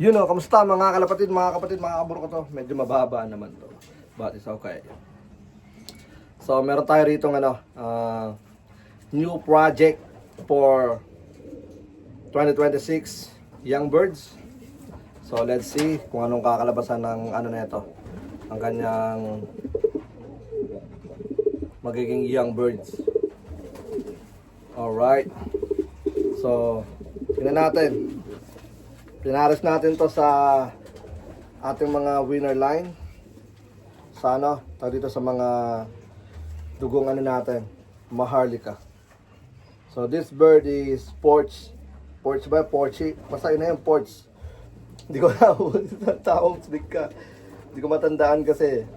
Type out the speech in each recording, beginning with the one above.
Yun o, kamusta mga kalapatid, mga kapatid, mga kaburo ko to. Medyo mababa naman to. But it's okay. So, meron tayo rito new project for 2026 Young Birds. So, let's see kung anong kakalabasan ng ano na ito. Ang kanyang magiging Young Birds. Alright. So, tingnan natin. Pinares natin to sa ating mga winner line. Sa dito sa mga dugong natin, Maharlika. So this bird is Porch ba? Porchy? Basta yun na yung Porch. Hindi ko na tawag ka. Hindi ko matandaan kasi.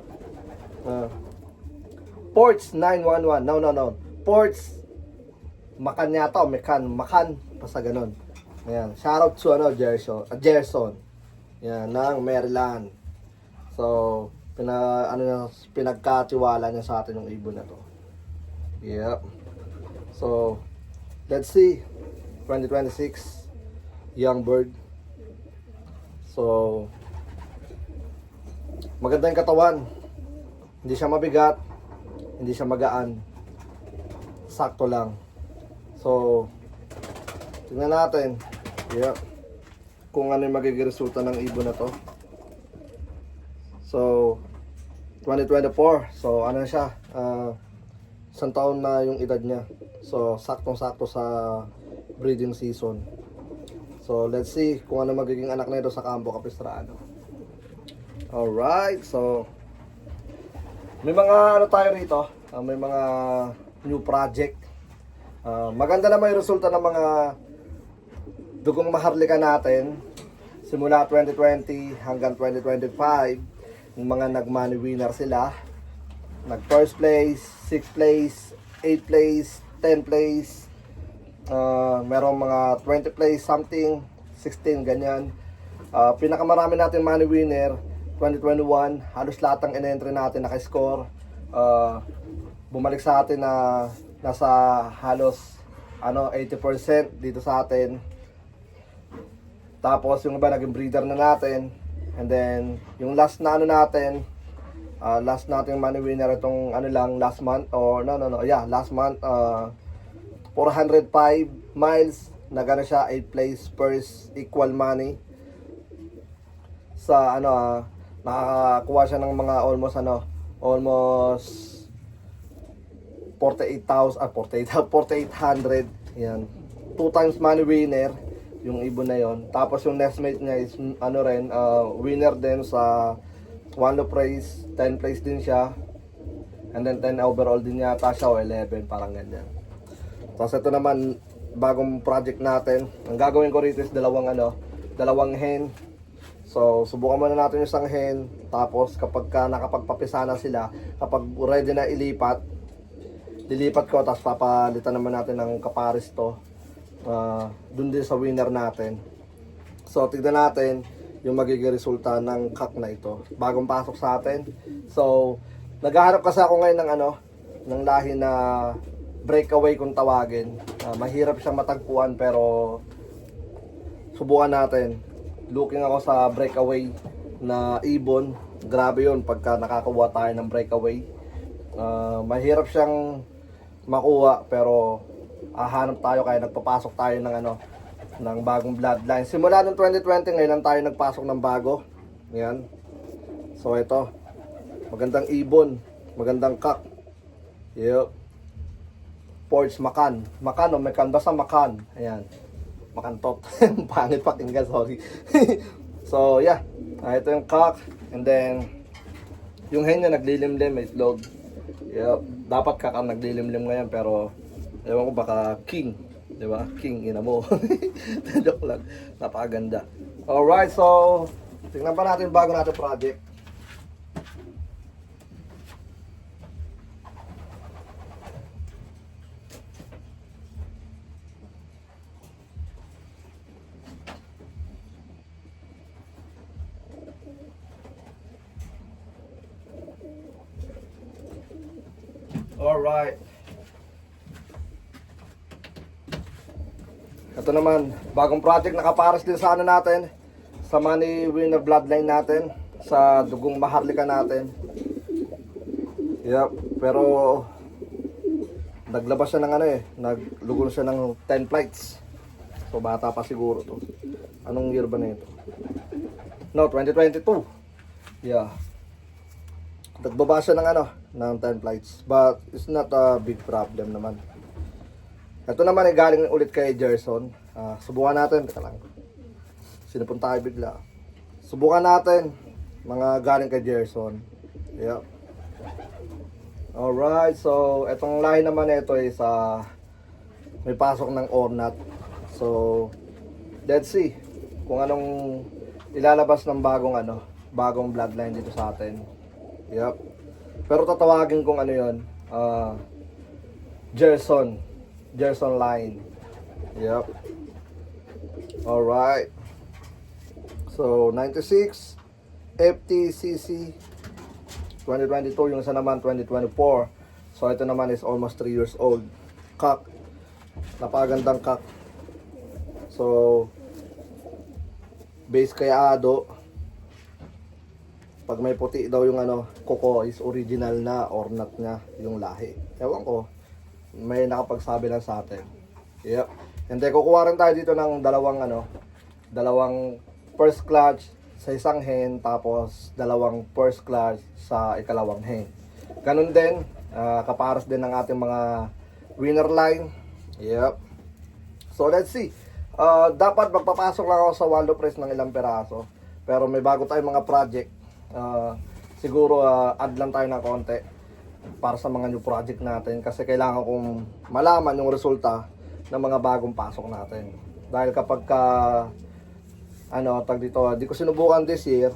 Porch 911. No. Porch Makan yata o Makan. Basta ganun. Ayan, shoutout to Gerson. Yan, ng Maryland. So, pinagkatiwala niya sa atin yung ibon na to. Yep. So, let's see 2026 Young Bird. So, maganda yung katawan. Hindi siya mabigat, hindi siya magaan. Sakto lang. So, tingnan natin. Yeah. Kung ano yung magiging resulta ng ibon na to. So 2024. So ano siya, isang taon na yung edad niya. So saktong-sakto sa breeding season. So let's see kung ano magiging anak nito sa Campo Capistrano. Alright. So may mga tayo rito, may mga new project. Maganda naman yung resulta ng mga dugong Maharlika natin simula 2020 hanggang 2025. Yung mga nag-money winner sila, nag first place, 6th place, 8th place, 10th place, merong mga 20 place something, 16 ganyan. Pinakamarami natin money winner 2021, halos lahat ng in-entry natin naka-score. Bumalik sa atin na nasa halos 80% dito sa atin. Tapos yung iba naging breeder na natin. And then yung last na natin, last nating money winner itong last month or last month, 405 miles, nagana siya 8th place, first equal money. Sa nakakuha siya ng mga almost 4,800. Yan. 2 times money winner yung ibon na yon. Tapos yung nestmate niya is winner din sa 1 place, 10 place din siya. And then 10 overall din yata siya o 11, parang ganyan. Tapos ito naman, bagong project natin. Ang gagawin ko rito is dalawang hen. So subukan muna natin yung isang hen. Tapos kapag nakapagpapisa na sila, kapag ready na lilipat ko, tapos papalitan naman natin ng kapares to. Dun din sa winner natin. So tignan natin yung magiging resulta ng cock na ito, bagong pasok sa atin. So naghahanap kasi ako ngayon ng lahi na breakaway kung tawagin. Mahirap siya matagpuan pero subukan natin. Looking ako sa breakaway na ibon. Grabe yun pagka nakakuha tayo ng breakaway. Mahirap siyang makuha pero hanap tayo kaya nagpapasok tayo ng bagong bloodline. Simula ng 2020 ngayon lang tayo nagpasok ng bago. Ayan. So ito, magandang ibon, magandang cock. Yep. Porch Makan o Makan, basta Makan. Ayan. Makantot. Pangit pakinggan, sorry. So yeah, ito yung cock. And then yung hen niya naglilimlim, may itlog. Yep. Dapat kakang naglilimlim ngayon pero ewan ko baka king, di ba? King ina mo. Joke lang. Napakaganda. Alright, so tingnan pa natin bago natin project. Alright. Ito naman, bagong project nakapares din sa natin. sa money winner bloodline natin, sa dugong maharlika natin. Yep, pero naglabas siya ng ano eh, naglugol siya ng 10 flights. So bata pa siguro to. Anong year ba na ito? No, 2022. Yeah. Nagbaba siya ng ano, ng 10 flights. But it's not a big problem naman. Ito naman ay galing ulit kay Gerson. Subukan natin, teka lang. Sinupun tayo bigla. Subukan natin mga galing kay Gerson. Yep. Alright, so itong line naman ito is may pasok ng ornat. So let's see kung anong ilalabas ng bagong bloodline dito sa atin. Yep. Pero tatawagin kong ano 'yon, Gerson line. Yep. Alright. So 96 FTCC 2022, yung isa naman 2024. So ito naman is almost 3 years old. Cock. Napakagandang cock. So base kay Ado. Pag may puti daw yung kuko is original na ornat niya yung lahi. Ewan ko, may nakapagsabi lang sa atin. Yep. Hindi, kukuha rin tayo dito ng dalawang first clutch sa isang hen, tapos dalawang first clutch sa ikalawang hen. Ganun din, kaparas din ng ating mga winner line. Yep. So let's see. Dapat magpapasok lang ako sa Waldo Press ng ilang peraso. Pero may bago tayong mga project. Siguro add lang tayo ng konti para sa mga new project natin. Kasi kailangan kong malaman yung resulta ng mga bagong pasok natin. Dahil kapag di ko sinubukan this year,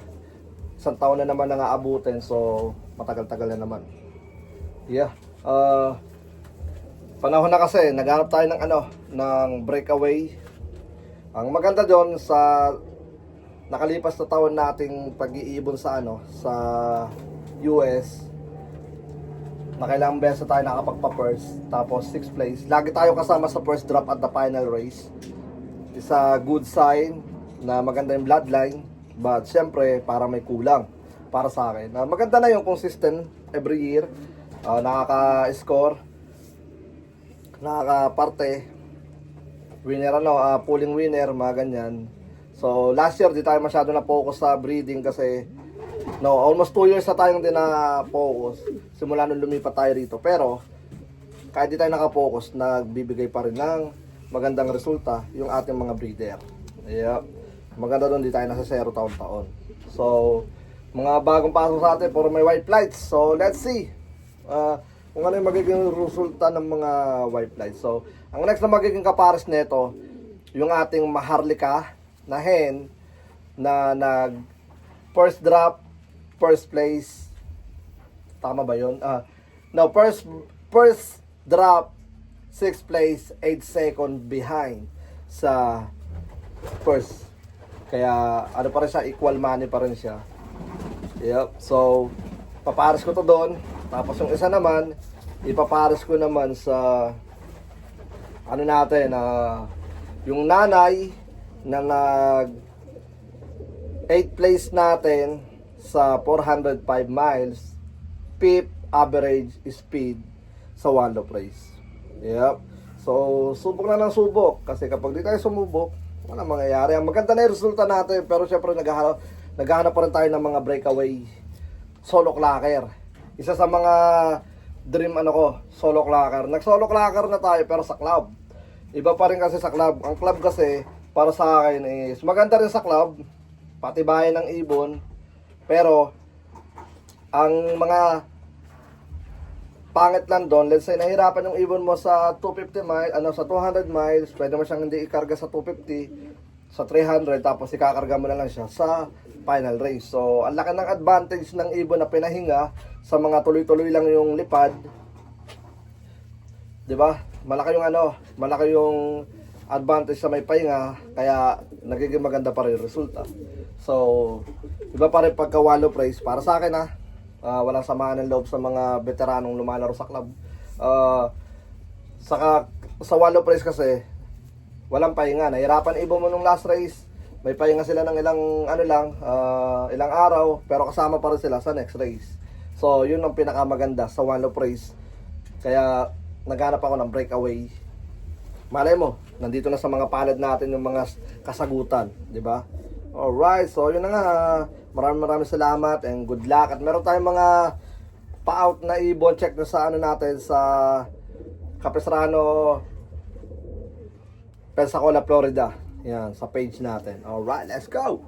isang taon na naman na aabutin, so matagal-tagal na naman. Yeah. Panahon na kasi, naghanap tayo ng breakaway. Ang maganda doon sa nakalipas na taon nating pag-iibon sa US, nakailang beses tayo nakapagpa-first, tapos 6th place. Lagi tayo kasama sa first drop at the final race. It's a good sign na maganda yung bloodline, but syempre para may kulang para sa akin. Maganda na yung consistent every year, nakaka-score, nakaka-parte, winner pulling winner, mga ganyan. So last year di tayo masyado na focus sa breeding kasi almost 2 years na tayong din na focus simula nung lumipat tayo rito. Pero kahit di tayo nakafocus, nagbibigay pa rin ng magandang resulta yung ating mga breeder. Yep. Maganda doon, di tayo nasa 0 taon-taon. So, mga bagong pasok sa atin, puro may white flights. So, let's see kung ano yung magiging resulta ng mga white flights. So, ang next na magiging kapares nito, yung ating maharlika na hen na nag first drop, first place. Tama ba yun? No, first drop, 6th place, 8 second behind sa first. Kaya pa rin siya, equal money pa rin siya. Yep. So papares ko to doon. Tapos yung isa naman, ipapares ko naman sa yung nanay na nag 8th place natin sa 405 miles, 5th average speed sa Waldo Price. Yep. So subok na ng subok, kasi kapag di tayo sumubok, wala mangyayari. Ang maganda na yung resulta natin, pero syempre naghahanap pa rin tayo ng mga breakaway solo clacker. Isa sa mga dream solo clacker. Nag-solo clacker na tayo pero sa club. Iba pa rin kasi sa club. Ang club kasi para sa akin is maganda rin sa club, patibayan ng ibon, pero ang mga pangit lang doon, let's say nahirapan yung ibon mo sa 250 miles, sa 200 miles, pwede mo siyang hindi ikarga sa 250, sa 300, tapos ikakarga mo na lang siya sa final race. So, ang laki ng advantage ng ibon na pinahinga sa mga tuloy-tuloy lang yung lipad. 'Di ba? Malaki yung advantage sa may pahinga, kaya nagiging maganda pa rin yung resulta. So, iba pa rin pagka Waldo Price para sa akin walang samaan ng loob sa mga veteranong lumalaro sa club. Sa Waldo Price kasi walang pahinga. Nahirapan ibon mo nung last race, may pahinga sila ng ilang araw, pero kasama pa rin sila sa next race. So, yun ang pinakamaganda sa One Love Race. Kaya, naghanap ako ng breakaway. Malay mo, nandito na sa mga palad natin yung mga kasagutan, di ba? Alright, so yun na nga. Maraming salamat and good luck. At meron tayong mga pa-out na ibon, check na sa natin sa Capistrano, Pensacola, Florida. Yan, sa page natin. Alright, let's go!